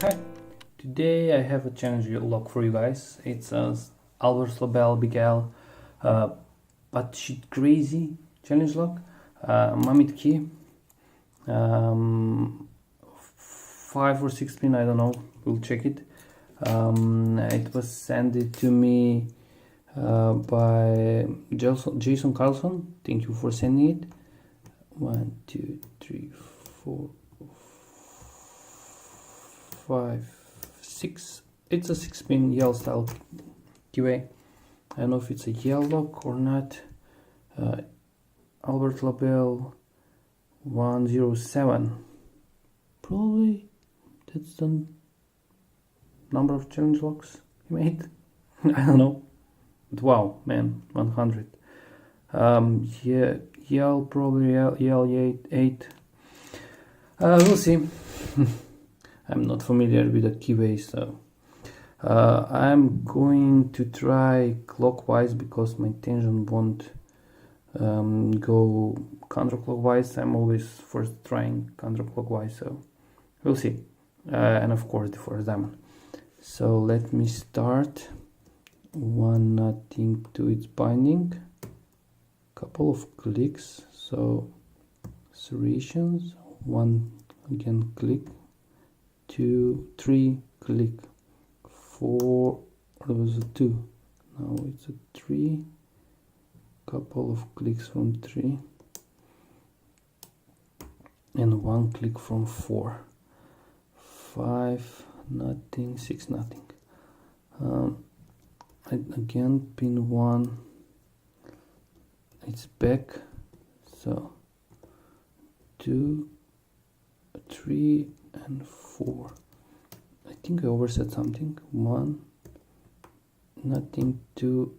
Hi, today I have a challenge lock for you guys. It's a Albert Lebel Bigel but shit crazy challenge lock. Mammoth key, 5 or 6 pin, I don't know, we'll check it. It was sent to me by Jason Carlson. Thank you for sending it. 1, 2, 3, 4, 5, 6. It's a 6-pin yell style keyway. I don't know if it's a yell lock or not. Albert Lebel 107. Probably that's the number of challenge locks he made. I don't know. But wow, man, 100. Yeah, yell probably yell 8. We'll see. I'm not familiar with the keyway, so I'm going to try clockwise because my tension won't go counterclockwise. I'm always first trying counterclockwise, so we'll see. And of course the first diamond. So let me start. 1 nothing to its binding, couple of clicks, so serrations, 1 again click, 2 3 click, 4, it was a 2, now it's a 3, couple of clicks from 3 and 1 click from 4, 5 nothing, 6 nothing. Again pin 1, it's back, so 2 3 and 4. I think I overset something. 1 nothing, 2,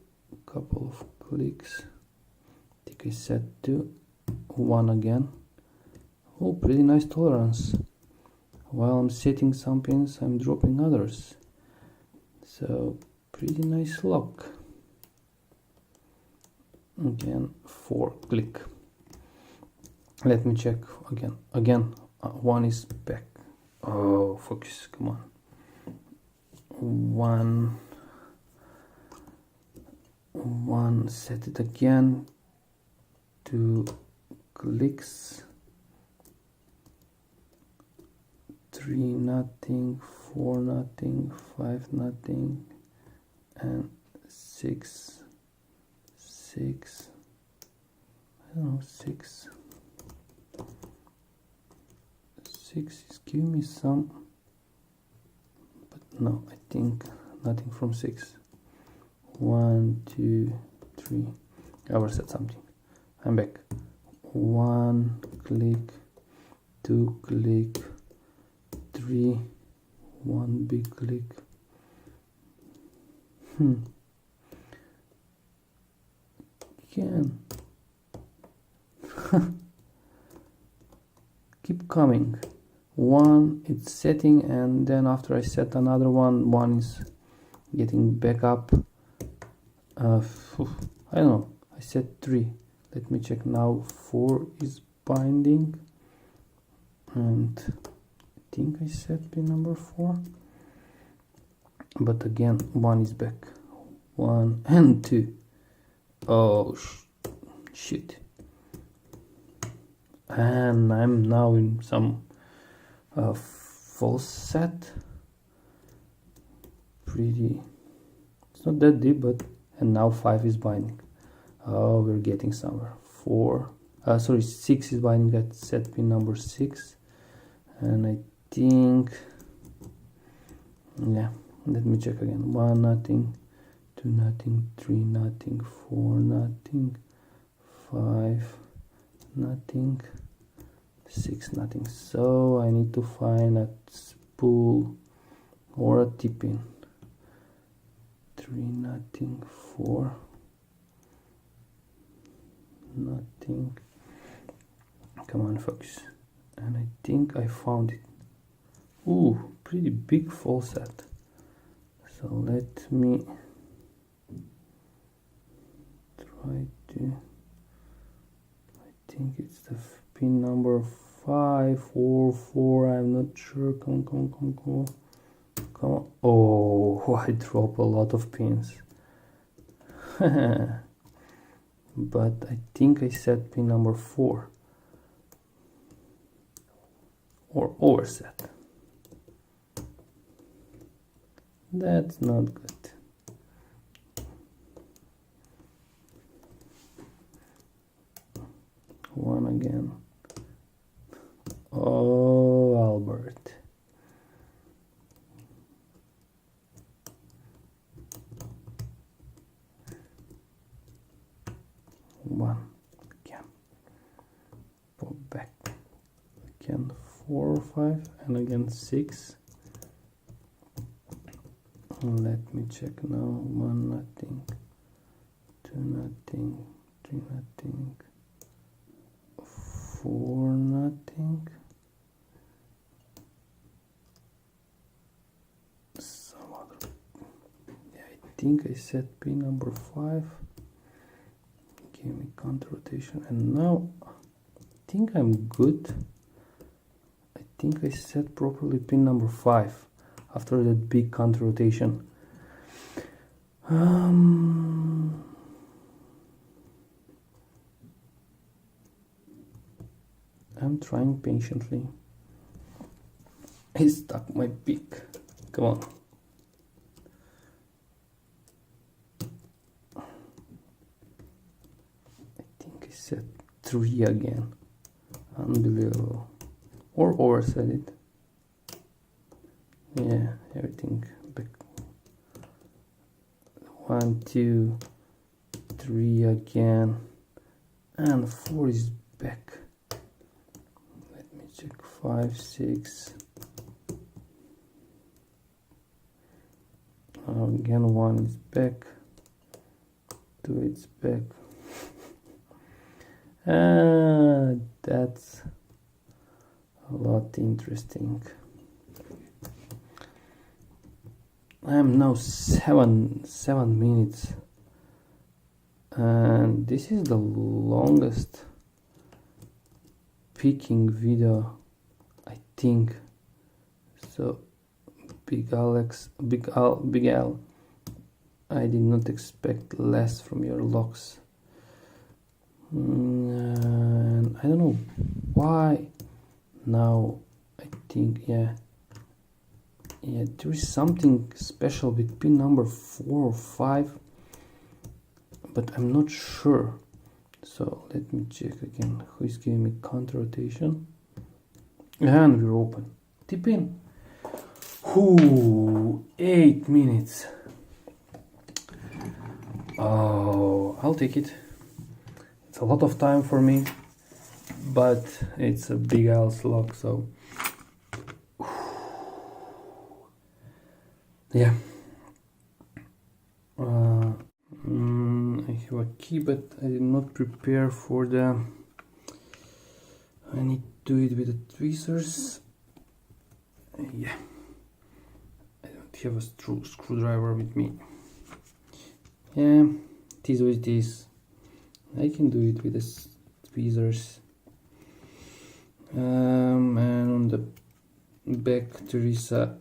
couple of clicks, I think I set 2, 1 again. Oh, pretty nice tolerance. While I'm setting some pins, I'm dropping others, so pretty nice lock. Again 4 click. Let me check again 1 is back. Oh, focus, come on. 1 set it again, 2 clicks, 3 nothing, 4 nothing, 5 nothing, and 6 I don't know, 6 is giving me some, but no, I think nothing from 6. 1 2 3, I overset something. I'm back. 1 click, 2 click, 3, 1 big click. Again. Keep coming. 1 it's setting, and then after I set another 1 is getting back up. I don't know, I set 3. Let me check now. 4 is binding, and I think I set pin number 4, but again 1 is back. 1 and 2. Oh shit. And I'm now in some false set. Pretty, it's not that deep, but, and now 5 is binding. Oh, we're getting somewhere. 6 is binding at set pin number 6, and I think, yeah, let me check again. 1 nothing, 2 nothing, 3 nothing, 4 nothing, 5 nothing, 6 nothing. So I need to find a spool or a tip-in. 3 nothing, 4 nothing. Come on, folks. And I think I found it. Ooh, pretty big full set. So let me try to, I think it's the pin number 5 or 4, I'm not sure. Come. Come on. Oh, I drop a lot of pins. But I think I set pin number 4. Or overset. That's not good. One again. Oh, Albert. One again. Pop back. Again 4 or 5 and again 6. Let me check now. 1 nothing. 2 nothing. 3 nothing. 4 nothing. Some other. Yeah, I think I set pin number 5. Give me counter rotation, and now I think I'm good. I think I set properly pin number 5 after that big counter rotation. I'm trying patiently. I stuck my pick. Come on. I think I set 3 again. Unbelievable. Or overset it. Yeah, everything back. 1, 2, 3 again. And 4 is back. Let me check. 5, 6. Again 1 is back. 2 is back. That's a lot interesting. I am now 7 minutes, and this is the longest picking video, I think. So Big Al, I did not expect less from your locks. And I don't know why. Now I think yeah, there is something special with pin number 4 or 5, but I'm not sure. So let me check again. Who is giving me counter rotation? And we're open. Tip in. 8 minutes. Oh, I'll take it. It's a lot of time for me, but it's a Big Al's lock, so yeah. I have a key, but I did not prepare for the. I need to do it with the tweezers. Yeah, I don't have a screwdriver with me. Yeah, it is what it is. I can do it with the tweezers. And on the back there is a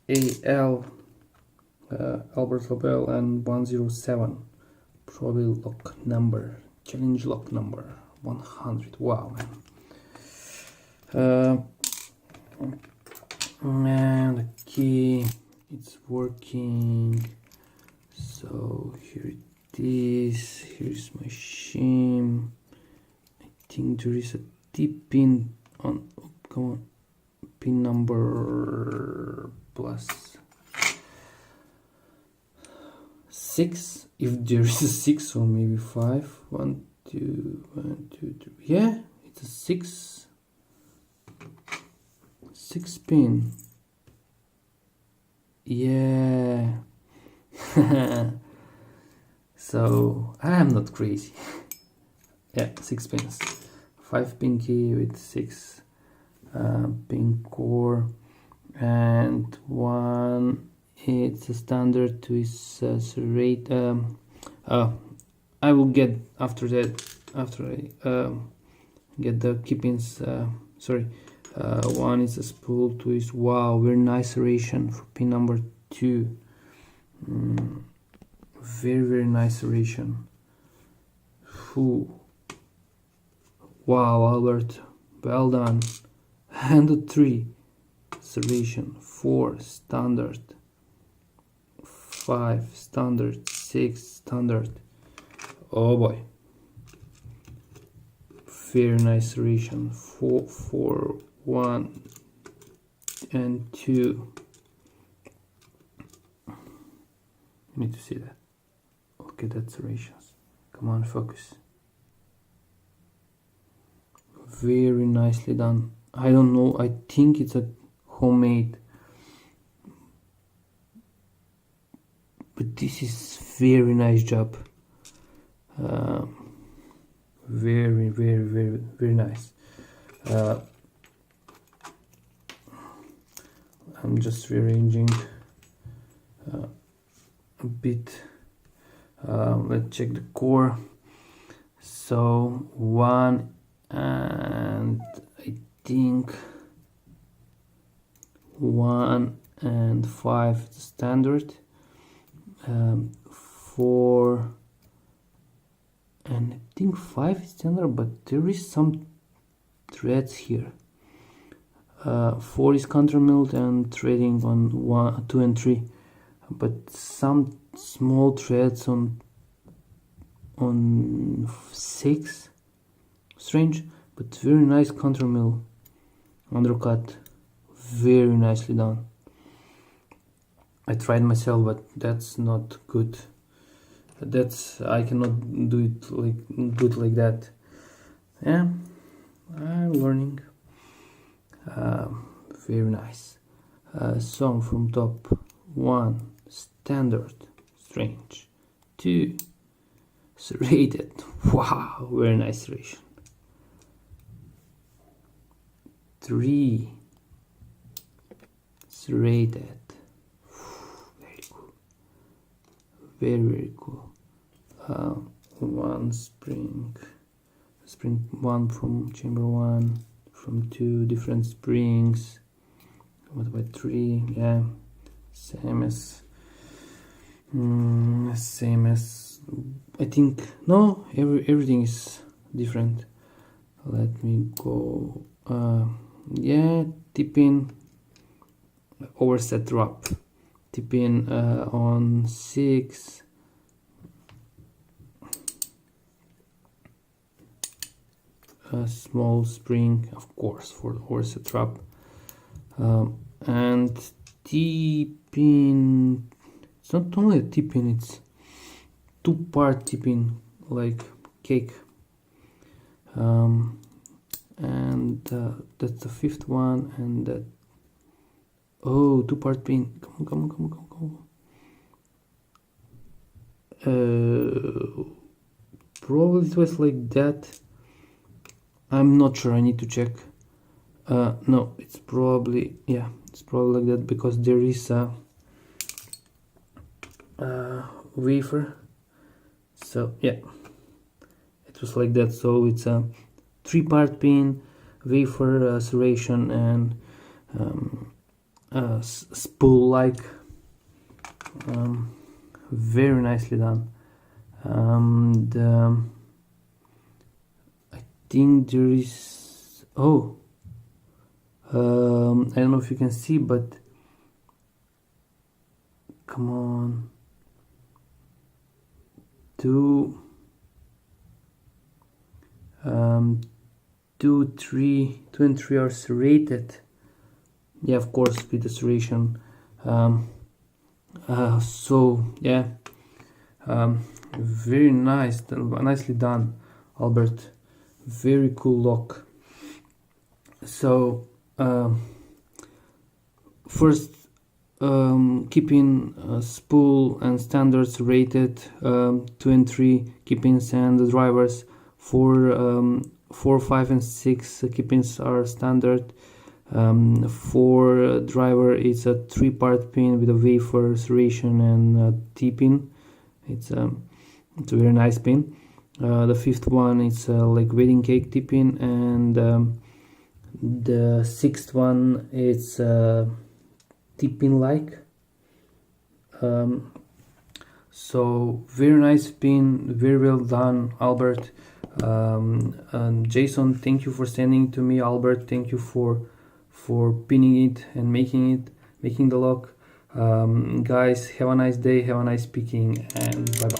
AL, Albert Lebel, and 107, probably lock number, challenge lock number 100. Wow, man. And the key, it's working. So here it is. Here's my shim. I think there is a tip pin on. Oh, come on, pin number plus 6. If there is a 6, or maybe 5. 1, 2, 1, 2, 3. Yeah, it's a 6. 6 pin. Yeah. So I am not crazy. Yeah, 6 pins. 5 pin key with 6 pin core, and 1. It's a standard twist rate. I will get after that, after I get the key pins. Sorry, 1 is a spool, 2 is, wow, very nice serration for pin number 2. Very nice serration. Wow, Albert, well done. And 3 serration, 4 standard, 5 standard, 6 standard. Oh boy, very nice serration. 4 1 and 2. Need to see that. Okay, that's serrations. Come on, focus. Very nicely done. I don't know, I think it's a homemade, but this is very nice job. Very nice. I'm just rearranging a bit. Let's check the core. So 1 and I think 1 and 5 standard, 4 and I think 5 is standard, but there is some threads here. 4 is countermilled and threading on 1, 2 and 3, but some small threads on 6. Strange, but very nice countermill undercut. Very nicely done. I tried myself, but that's not good. I cannot do it good like that. Yeah, I'm learning. Very nice. Song from top. 1 standard, strange. 2 serrated. Wow, very nice serration. 3 serrated. Very cool. Very cool. 1 spring 1 from chamber 1, from 2 different springs. What about 3? Yeah, same as I think. No, everything is different. Let me go. Yeah, tip in, overset drop, tip in on 6, a small spring, of course, for the overset drop, and tip in. It's not only a tip in, it's 2-part tip in, like cake. And that's the 5th one, and that, oh, 2-part pin. Come on. Probably it was like that. I'm not sure, I need to check. No, it's probably, yeah, it's probably like that, because there is a wafer. So yeah, it was like that. So it's a 3-part pin, wafer, serration, and spool like. Very nicely done. And I think there is, I don't know if you can see, but come on, 2, 2 and 3 are serrated. Yeah, of course, with the serration. So yeah, very nice, nicely done, Albert. Very cool lock. So first, keeping spool and standards rated, 2 and 3 keepings and the drivers. 4, 5 and 6 keepings are standard. 4 driver is a 3-part pin with a wafer, serration, and T-pin. It's a very nice pin. The 5th one is like wedding cake T-pin, and The sixth one is T-pin like. So very nice pin, very well done, Albert. And Jason, thank you for sending to me. Albert, thank you for pinning it and making the lock. Guys, have a nice day, have a nice picking, and bye bye.